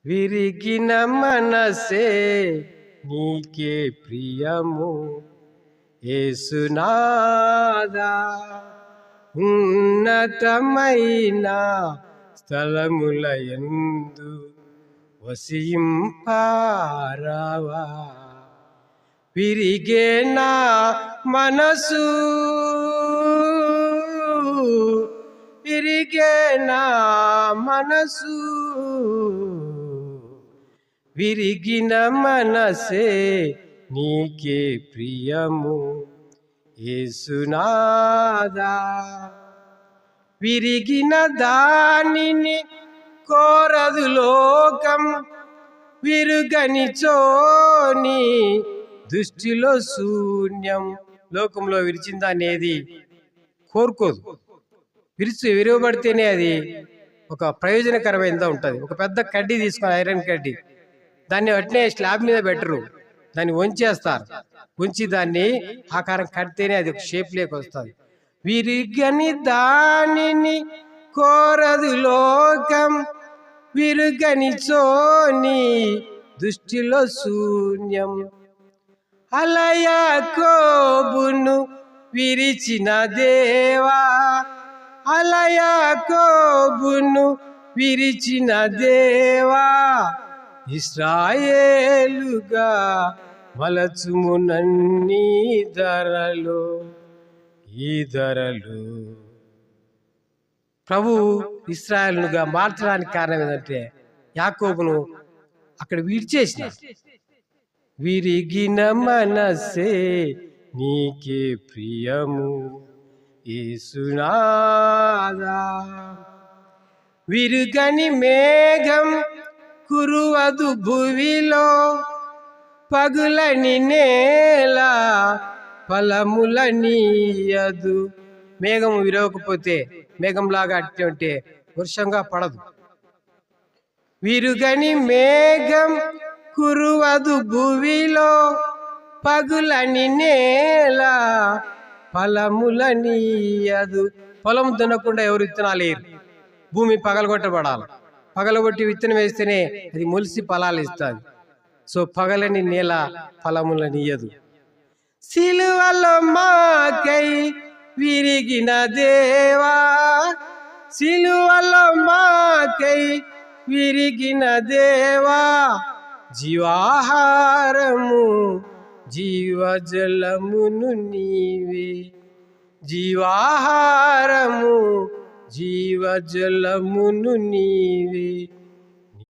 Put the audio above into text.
విరిగిన మనసే నీకే ప్రియము యేసునాదా. ఉన్నతమైన స్థలములయందు వసింపారావా. విరిగే నా మనసు, విరిగే నా మనసు, విరిగిన మనసే నీకే ప్రియము యేసునాదా. విరిగిన దానిని కోరదు లోకం, విరుగని చోని దృష్టిలో శూన్యం. లోకంలో విరిచిన దాన్ని ఏది కోరుకోదు. విరవబడితేనే అది ఒక ప్రయోజనకరమైనదా ఉంటుంది. ఒక పెద్ద కడ్డీ తీసుకొని, ఐరన్ కడ్డీ, దాన్ని అట్నే స్లాబ్ మీద పెట్టరు, దాన్ని వంచేస్తారు. ఉంచి దాన్ని ఆకారం కడితేనే అది ఒక షేప్ లేక వస్తుంది. విరిగని దానిని కోరదు లోకం, విరుగని చోని దృష్టిలో శూన్యం. యాకోబును విరిచిన దేవా, యాకోబును విరిచిన దేవా, ఇశ్రాయేలుగా మలచుము నన్నీ ధరలు, ఈ ధరలు. ప్రభు ఇశ్రాయేలుగా మార్చడానికి కారణం ఏంటంటే యాకోబును అక్కడ విడిచేసిన. విరిగిన మనసే నీకే ప్రియము యేసునాదా. విరుగని మేఘం కురువదు భువిలో, పగులని నేల ఫలములనీయదు. మేఘం విరవకపోతే, మేఘంలాగా అట్టే ఉంటే వర్షంగా పడదు. విరుగని మేఘం కురువదు భువిలో, పగులని నేల ఫలములనీయదు. పొలం దున్నకుండా ఎవరు విత్తనాలు వేయరు. భూమి పగలగొట్టబడాలి. పగలగొట్టి విత్తనం వేస్తేనే అది మొలిసి ఫలాలు ఇస్తుంది. సో పగలని నేల ఫలములనీయదు. సిలువలో మాకై విరిగిన దేవా, సిలువలో మాకై విరిగిన దేవా, జీవాహారము జీవజలమును నీవే, జీవాహారము జీవజలమును నీవే.